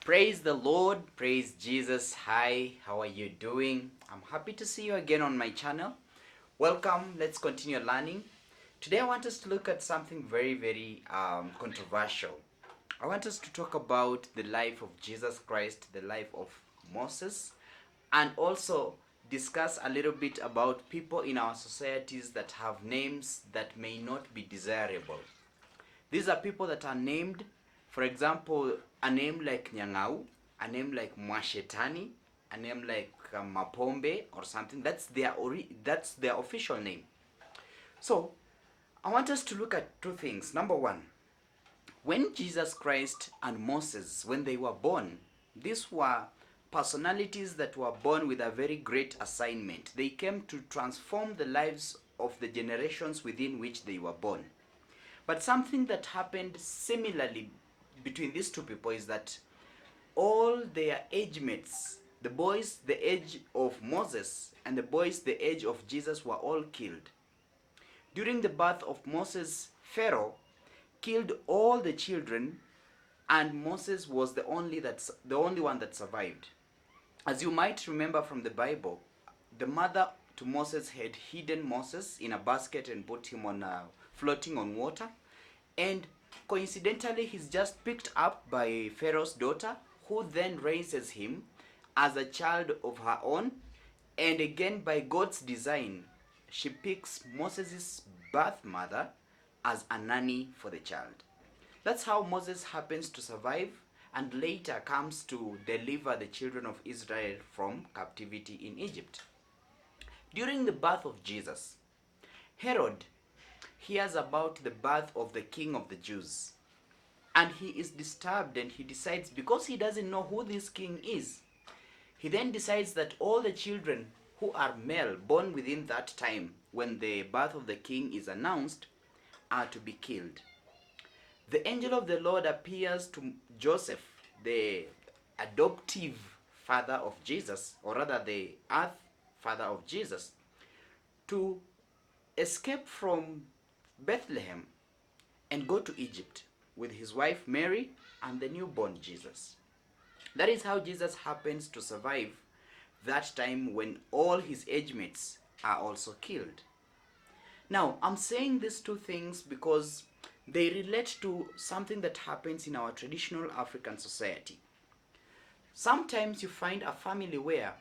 Praise the Lord, praise Jesus. Hi, how are you doing? I'm happy to see you again on my channel. Welcome, let's continue learning. Today I want us to look at something very controversial. I want us to talk about the life of Jesus Christ, the life of Moses, and also discuss a little bit about people in our societies that have names that may not be desirable. These are people that are named, for example, a name like Nyang'au, a name like Mwashetani, a name like Mapombe or something. That's their official name. So I want us to look at two things. Number one, when Jesus Christ and Moses, when they were born, these were personalities that were born with a very great assignment. They came to transform the lives of the generations within which they were born. But something that happened similarly between these two people is that all their age mates, the boys the age of Moses and the boys the age of Jesus, were all killed. During the birth of Moses, Pharaoh killed all the children, and Moses was the only one that survived. As you might remember from the Bible, the mother to Moses had hidden Moses in a basket and put him on floating on water. And coincidentally, he's just picked up by Pharaoh's daughter, who then raises him as a child of her own. And again, by God's design, she picks Moses' birth mother as a nanny for the child. That's how Moses happens to survive and later comes to deliver the children of Israel from captivity in Egypt. During the birth of Jesus, Herod hears about the birth of the king of the Jews, and he is disturbed, and he decides, because he doesn't know who this king is, he then decides that all the children who are male born within that time when the birth of the king is announced are to be killed. The angel of the Lord appears to Joseph, the adoptive father of Jesus, or rather the earth father of Jesus, to escape from Bethlehem and go to Egypt with his wife Mary and the newborn Jesus. That is how Jesus happens to survive that time when all his age mates are also killed. Now, I'm saying these two things because they relate to something that happens in our traditional African society. Sometimes you find a family where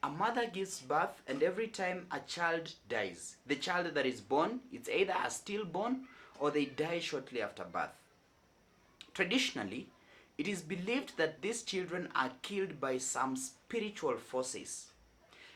a mother gives birth, and every time a child dies, the child that is born, it's either a stillborn or they die shortly after birth. Traditionally, it is believed that these children are killed by some spiritual forces.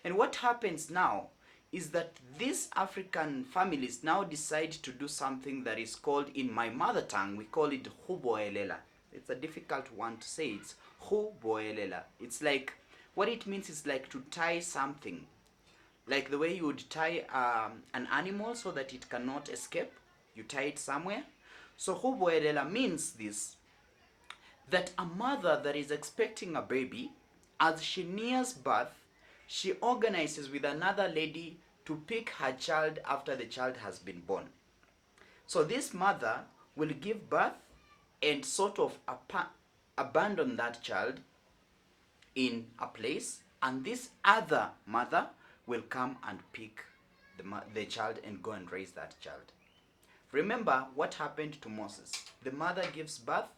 And what happens now is that these African families now decide to do something that is called, in my mother tongue, we call it huboelela. It's a difficult one to say. It's huboelela. It's like, what it means is like to tie something. Like the way you would tie an animal so that it cannot escape. You tie it somewhere. So huboelela means this, that a mother that is expecting a baby, as she nears birth, she organizes with another lady to pick her child after the child has been born. So this mother will give birth and sort of abandon that child in a place, and this other mother will come and pick the child and go and raise that child. Remember what happened to Moses. The mother gives birth,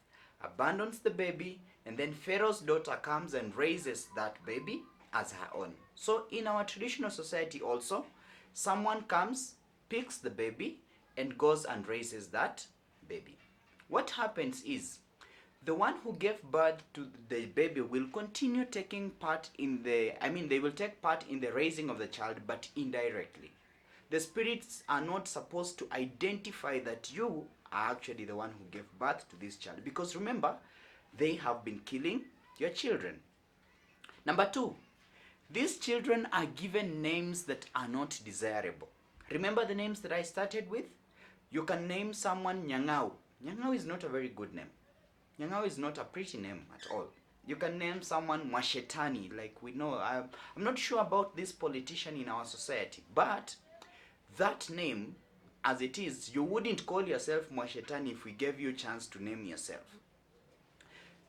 abandons the baby, and then Pharaoh's daughter comes and raises that baby as her own. So in our traditional society also, someone comes, picks the baby, and goes and raises that baby. What happens is, the one who gave birth to the baby will continue taking part in they will take part in the raising of the child, but indirectly. The spirits are not supposed to identify that you are actually the one who gave birth to this child, because remember, they have been killing your children. Number two, these children are given names that are not desirable. Remember the names that I started with? You can name someone Nyang'au. Nyang'au is not a very good name. Nyang'au is not a pretty name at all. You can name someone Mwashetani, like we know. I'm not sure about this politician in our society, but that name, as it is, you wouldn't call yourself Mwashetani if we gave you a chance to name yourself.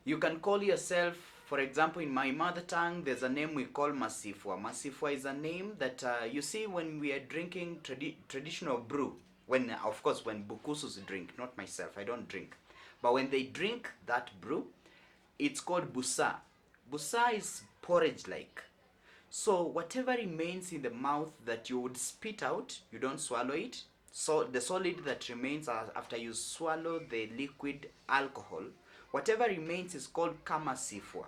You can call yourself, for example, in my mother tongue, there's a name we call Masifwa. Masifwa is a name that you see when we are drinking traditional brew. When, of course, when Bukusus drink, not myself, I don't drink. But when they drink that brew, it's called busa. Busa is porridge-like. So whatever remains in the mouth that you would spit out, you don't swallow it. So the solid that remains after you swallow the liquid alcohol, whatever remains is called kama sifwa.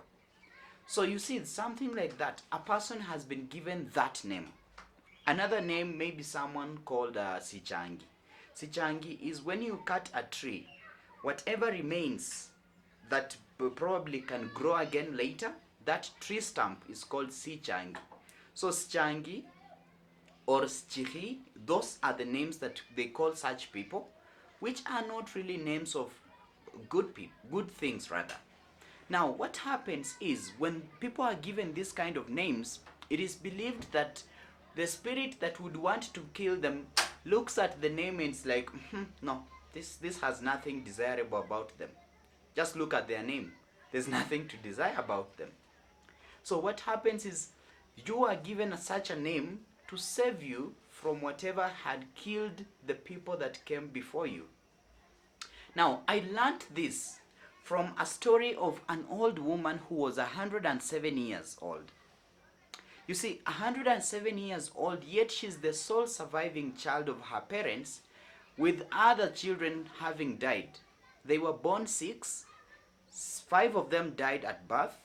So you see, it's something like that. A person has been given that name. Another name may be someone called sichangi. Sichangi is when you cut a tree, whatever remains that probably can grow again later, that tree stump is called sichangi. So sichangi or schihi, those are the names that they call such people, which are not really names of good people, good things rather. Now, what happens is when people are given this kind of names, it is believed that the spirit that would want to kill them looks at the name and it's like, no, this has nothing desirable about them. Just look at their name. There's nothing to desire about them. So what happens is you are given such a name to save you from whatever had killed the people that came before you. Now, I learned this from a story of an old woman who was 107 years old. You see, 107 years old, yet she's the sole surviving child of her parents, with other children having died. They were born 6, 5 of them died at birth,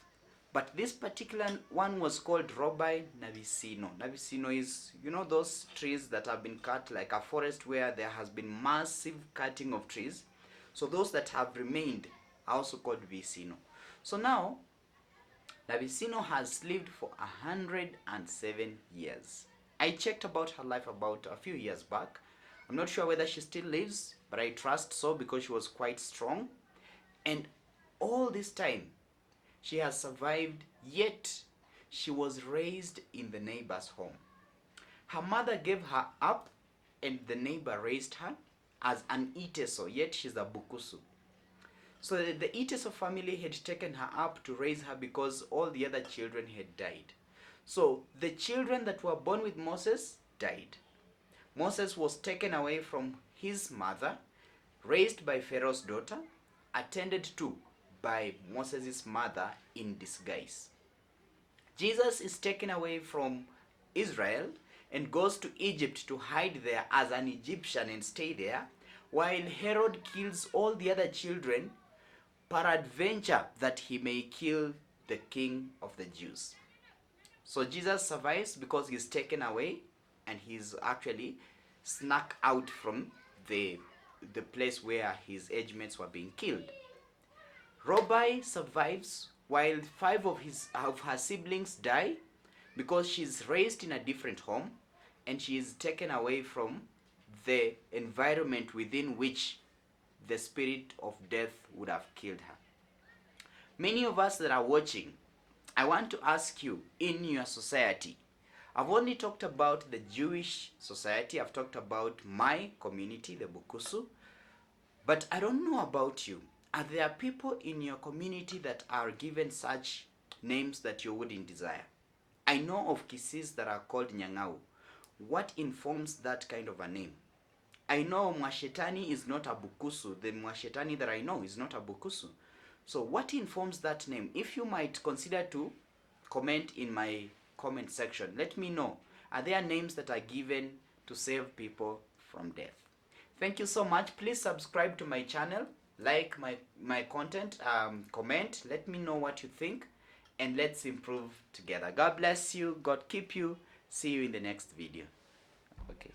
but this particular one was called Robai Nabisino. Nabisino is, you know, those trees that have been cut, like a forest where there has been massive cutting of trees. So those that have remained are also called Vicino. So now, Nabisino has lived for 107 years. I checked about her life about a few years back. I'm not sure whether she still lives, but I trust so because she was quite strong. And all this time, she has survived, yet she was raised in the neighbor's home. Her mother gave her up, and the neighbor raised her as an Iteso, yet she's a Bukusu. So the Iteso family had taken her up to raise her because all the other children had died. So the children that were born with Moses died. Moses was taken away from his mother, raised by Pharaoh's daughter, attended to by Moses' mother in disguise. Jesus is taken away from Israel and goes to Egypt to hide there as an Egyptian and stay there, while Herod kills all the other children, peradventure that he may kill the king of the Jews. So Jesus survives because he's taken away and he's actually snuck out from the place where his age mates were being killed. Robai survives while 5 of her siblings die because she's raised in a different home and she is taken away from the environment within which the spirit of death would have killed her. Many of us that are watching, I want to ask you, in your society, I've only talked about the Jewish society, I've talked about my community, the Bukusu, but I don't know about you. Are there people in your community that are given such names that you wouldn't desire? I know of Kisis that are called Nyangau. What informs that kind of a name? I know Mwashetani is not a Bukusu. The Mwashetani that I know is not a Bukusu. So what informs that name? If you might consider to comment in my comment section, let me know. Are there names that are given to save people from death? Thank you so much. Please subscribe to my channel, like my content, comment, let me know what you think, and let's improve together. God bless you. God keep you. See you in the next video. Okay.